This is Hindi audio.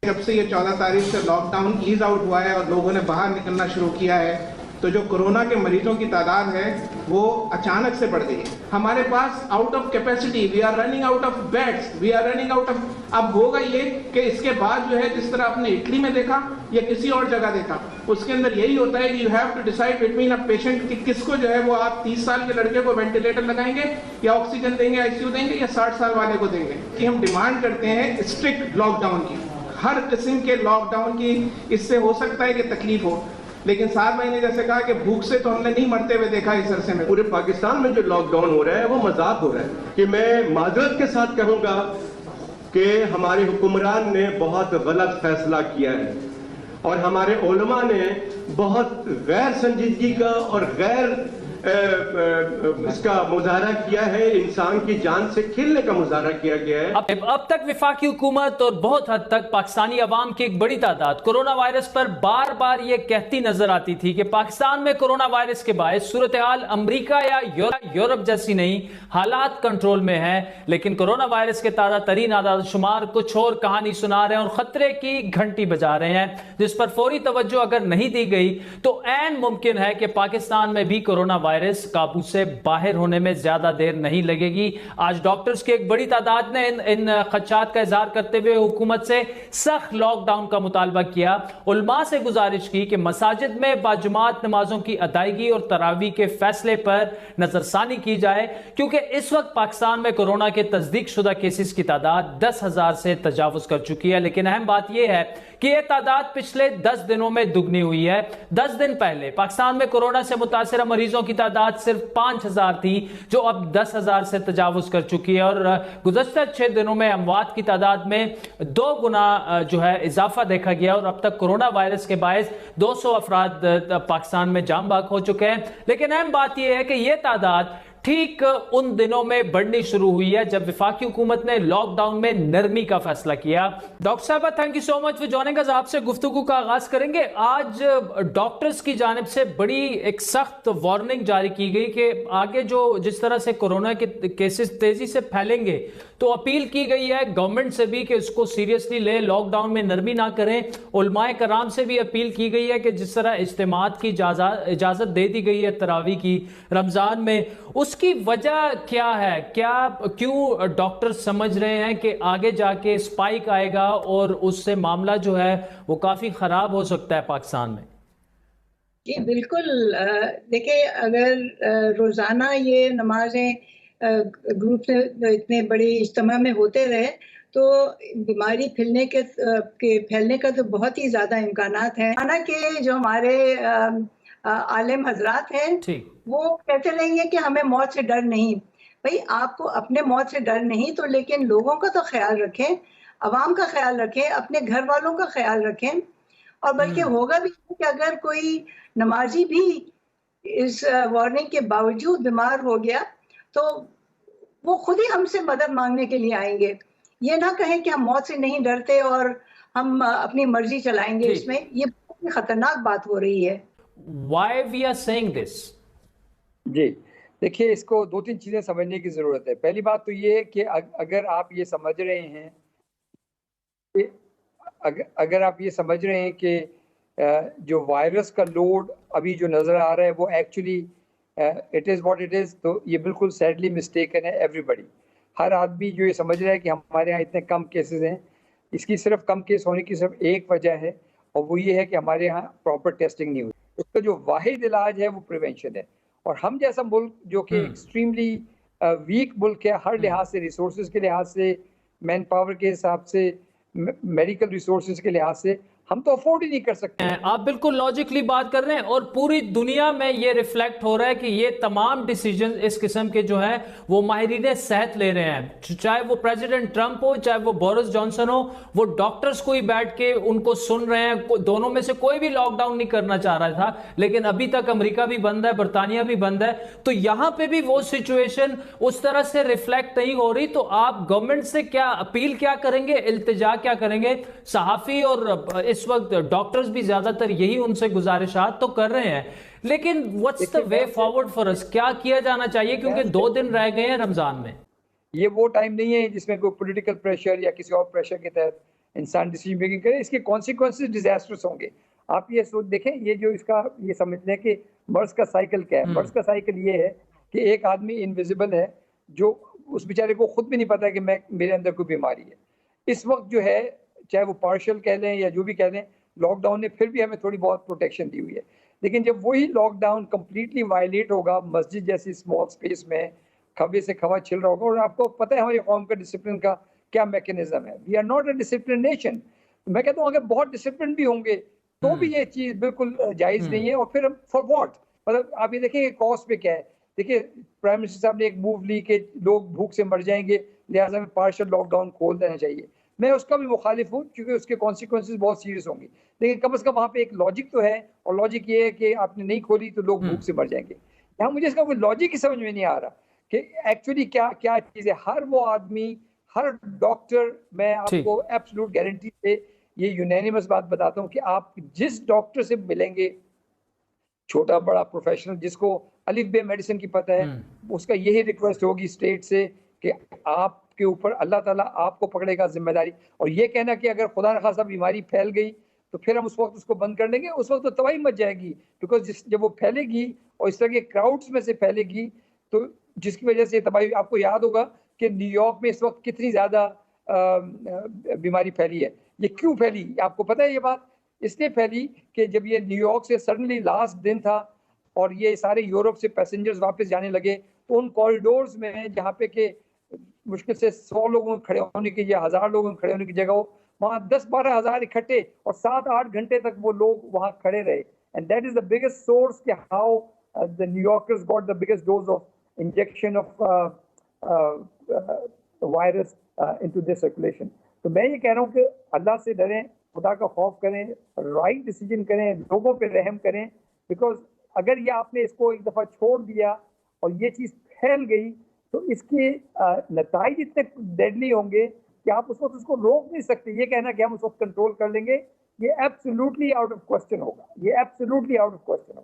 जब से ये 14 तारीख से लॉकडाउन ईज आउट हुआ है और लोगों ने बाहर निकलना शुरू किया है, तो जो कोरोना के मरीजों की तादाद है वो अचानक से बढ़ गई है। हमारे पास out of capacity, we are running out of beds, we are running out of. अब होगा ये कि इसके बाद जो है, जिस तरह आपने इटली में देखा या किसी और जगह देखा, उसके अंदर यही होता है कि you have to decide between a patient कि किसको जो है वो आप 30 साल के लड़के को वेंटिलेटर लगाएंगे या ऑक्सीजन देंगे, आईसीयू देंगे, या 60 साल वाले को देंगे। कि हम डिमांड करते हैं स्ट्रिक्ट लॉकडाउन की, हर किस्म के लॉकडाउन की। इससे हो सकता है कि तकलीफ हो, लेकिन 7 महीने जैसे कहा कि भूख से तो हमने नहीं मरते हुए देखा इस अरसे में। पूरे पाकिस्तान में जो लॉकडाउन हो रहा है वो मजाक हो रहा है। कि मैं माजरत के साथ कहूंगा कि हमारे हुक्मरान ने बहुत गलत फैसला किया है और हमारे उलमा ने बहुत गैर संजीदगी का और गैर इसका मुजाहरा किया है। इंसान की जान से खेलने का मुजाहरा किया गया है। अब तक वफाकी हुकूमत और बहुत हद तक पाकिस्तानी अवाम की एक बड़ी तादाद कोरोना वायरस पर बार बार ये कहती नजर आती थी कि पाकिस्तान में कोरोना वायरस के बायस सूरत हाल अमरीका या यूरोप जैसी नहीं, हालात कंट्रोल में है। लेकिन कोरोना वायरस के ताज़ा तरीन आदाद शुमार कुछ और कहानी सुना रहे हैं और खतरे की घंटी बजा रहे हैं, जिस पर फौरी तवज्जो अगर नहीं दी गई तो ऐन मुमकिन है कि पाकिस्तान में भी कोरोना वायरस काबू से बाहर होने में ज्यादा देर नहीं लगेगी। आज डॉक्टर्स की एक बड़ी तादाद ने इन खदशात का इजहार करते हुए हुकूमत से सख्त लॉकडाउन का मुतालबा किया। उलमा से गुजारिश की कि मसाजिद में बाजुमात नमाजों की अदायगी और तरावी के फैसले पर नजरसानी की जाए, क्योंकि इस वक्त पाकिस्तान में कोरोना के तस्दीक शुदा केसेस की तादाद 10,000 से तजावुज कर चुकी है। लेकिन अहम बात यह है कि यह तादाद पिछले 10 दिनों में दुगनी हुई है। 10 दिन पहले पाकिस्तान में कोरोना से मुतासिर मरीजों की तादाद सिर्फ 5,000 थी, जो अब 10,000 से तजावुज कर चुकी है और गुज़श्ता 6 दिनों में अमवात की तादाद में 2 गुना जो है इजाफा देखा गया और अब तक कोरोना वायरस के बायस 200 अफराद पाकिस्तान में जाम बाक हो चुके हैं। लेकिन अहम बात यह है कि यह तादाद ठीक उन दिनों में बढ़नी शुरू हुई है जब वफाकी हुकूमत ने लॉकडाउन में नरमी का फैसला किया। डॉक्टर साहब, thank you so much for joining us. आपसे गुफ्तगू का आगाज करेंगे। आज डॉक्टर्स की जानिब से बड़ी एक सख्त वार्निंग जारी की गई कि आगे जो जिस तरह से कोरोना के केसेस तेजी से फैलेंगे, तो अपील की गई है गवर्नमेंट से भी कि इसको सीरियसली ले, लॉकडाउन में नरमी ना करें। उलमाए कराम से भी अपील की गई है कि जिस तरह इज्तिमात की इजाजत दे दी गई है तरावी की रमजान में, उसकी वजह क्या है? क्यों डॉक्टर समझ रहे हैं कि आगे जाके स्पाइक आएगा और उससे मामला जो है वो काफी खराब हो सकता है पाकिस्तान में? जी बिल्कुल। देखिए, अगर रोजाना ये नमाजें ग्रुप से इतने बड़े इज्तिमा में होते रहे तो बीमारी फैलने का तो बहुत ही ज्यादा इम्कानात है। माना कि जो हमारे आलिम हजरात हैं वो कहते रहेंगे कि हमें मौत से डर नहीं। भाई, आपको अपने मौत से डर नहीं तो लेकिन लोगों का तो ख्याल रखें, अवाम का ख्याल रखें, अपने घर वालों का ख्याल रखें। और बल्कि होगा भी कि अगर कोई नमाजी भी इस वार्निंग के बावजूद बीमार हो गया तो वो खुद ही हमसे मदद मांगने के लिए आएंगे। ये ना कहें कि हम मौत से नहीं डरते और हम अपनी मर्जी चलाएंगे। इसमें ये बहुत ही खतरनाक बात हो रही है। Why we are saying this? जी देखिए, इसको 2-3 चीज़ें समझने की ज़रूरत है। पहली बात तो ये है कि अगर आप ये समझ रहे हैं कि अगर आप ये समझ रहे हैं कि जो वायरस का लोड अभी जो नज़र आ रहा है वो actually it is what it is, तो ये बिल्कुल सैडली मिस्टेकन है। एवरीबडी, हर आदमी जो ये समझ रहा है कि हमारे यहाँ इतने कम केसेस हैं, इसकी सिर्फ कम केस होने की सिर्फ एक वजह है और वो ये है कि हमारे यहाँ प्रॉपर टेस्टिंग नहीं हुई। उसका जो वाहिद इलाज है वो प्रिवेंशन है। और हम जैसा मुल्क जो कि एक्सट्रीमली वीक मुल्क है हर लिहाज से, रिसोर्सेज के लिहाज से, मैन पावर के हिसाब से, मेडिकल रिसोर्सेज के लिहाज से, हम तो अफोर्ड ही नहीं कर सकते। आप बिल्कुल लॉजिकली बात कर रहे हैं और पूरी दुनिया में ये रिफ्लेक्ट हो रहा है कि ये तमाम डिसीजन इस किस्म के जो है वो माहिरीन सेहत ले रहे हैं। चाहे वो प्रेसिडेंट ट्रंप हो, चाहे वो बोरिस जॉनसन हो, वो डॉक्टर्स को ही बैठ के उनको सुन रहे हैं। दोनों में से कोई भी लॉकडाउन नहीं करना चाह रहा था, लेकिन अभी तक अमेरिका भी बंद है, बरतानिया भी बंद है, तो यहां पर भी वो सिचुएशन उस तरह से रिफ्लेक्ट नहीं हो रही। तो आप गवर्नमेंट से क्या अपील क्या करेंगे, इल्तिजा क्या करेंगे? सहाफी और इस वक्त डॉक्टर्स भी ज्यादातर यही उनसे गुजारिशात तो कर रहे हैं, लेकिन what's the way forward for us? क्या किया जाना चाहिए, क्योंकि 2 दिन रह गए हैं रमजान में। ये वो टाइम नहीं है जिसमें कोई पॉलिटिकल प्रेशर या किसी और प्रेशर के तहत इंसान डिसीजन मेकिंग करे, इसके कॉन्सिक्वेंसेज डिजास्टर्स होंगे। आप ये सोच देखें, ये जो इसका ये समझ लें कि मर्ज का साइकिल क्या है। मर्ज का साइकिल ये है कि एक आदमी इनविजिबल है जो उस बेचारे को खुद भी नहीं पता कि मेरे अंदर कोई बीमारी है। इस वक्त जो है, चाहे वो पार्शियल कह लें या जो भी कह लें, लॉकडाउन ने फिर भी हमें थोड़ी बहुत प्रोटेक्शन दी हुई है। लेकिन जब वही लॉकडाउन कंप्लीटली वायलेट होगा, मस्जिद जैसी स्मॉल स्पेस में खबे से खबा छिल रहा होगा, और आपको पता है हमारी कौम का डिसिप्लिन का क्या मैकेनिज्म है। We are not a discipline nation. मैं कहता हूँ अगर बहुत डिसिप्लिन भी होंगे तो भी ये चीज बिल्कुल जायज नहीं है। और फिर फॉर व्हाट, मतलब आप ये देखेंगे कॉस्ट पे क्या है। देखिए प्राइम मिनिस्टर साहब ने एक मूव ली कि लोग भूख से मर जाएंगे, लिहाजा में पार्शियल लॉकडाउन खोल देना चाहिए। मैं उसका भी मुखालिफ हूँ क्योंकि उसके कॉन्सिक्वेंसेज बहुत सीरियस होंगे। लेकिन कम से कम वहाँ पे एक लॉजिक तो है, और लॉजिक ये है कि आपने नहीं खोली तो लोग भूख से मर जाएंगे। यहाँ मुझे इसका कोई लॉजिक ही समझ में नहीं आ रहा कि एक्चुअली क्या क्या चीज़ है। हर वो आदमी, हर डॉक्टर, मैं आपको एब्सोल्यूट गारंटी से ये यूनैनिमस बात बताता हूँ कि आप जिस डॉक्टर से मिलेंगे, छोटा बड़ा प्रोफेशनल जिसको अलिफ बे मेडिसिन की पता है, उसका यही रिक्वेस्ट होगी स्टेट से कि आपके ऊपर अल्लाह ताला आपको पकड़ेगा जिम्मेदारी। और ये कहना कि अगर खुदा न खासा बीमारी फैल गई तो फिर हम उस वक्त उसको बंद कर देंगे, उस वक्त तो तबाही मच जाएगी। बिकॉज जब वो फैलेगी और इस तरह के क्राउड्स में से फैलेगी तो जिसकी वजह से तबाही, आपको याद होगा कि न्यूयॉर्क में इस वक्त कितनी ज़्यादा बीमारी फैली है। ये क्यों फैली आपको पता है? ये बात इसलिए फैली कि जब ये न्यूयॉर्क से सडनली लास्ट दिन था और ये सारे यूरोप से पैसेंजर्स वापस जाने लगे, तो उन कॉरिडोर्स में जहाँ पे के मुश्किल से 100 लोगों खड़े होने की या 1000 लोगों खड़े होने की जगह हो, वहाँ 10-12 हज़ार इकट्ठे और 7-8 घंटे तक वो लोग वहाँ खड़े रहे। And that is the biggest source कि how the New Yorkers got the biggest dose of injection of virus into this circulation. तो मैं ये कह रहा हूँ कि अल्लाह से डरें, खुदा का खौफ करें, राइट डिसीजन करें, लोगों पे रहम करें। बिकॉज अगर ये आपने इसको एक दफ़ा छोड़ दिया और ये चीज़ फैल गई तो इसके नताइज इतने डेडली होंगे कि आप उस वक्त उसको रोक नहीं सकते। ये कहना कि हम उस वक्त कंट्रोल कर लेंगे, ये एब्सोल्युटली आउट ऑफ क्वेश्चन होगा। ये एब्सोल्युटली आउट ऑफ क्वेश्चन होगा।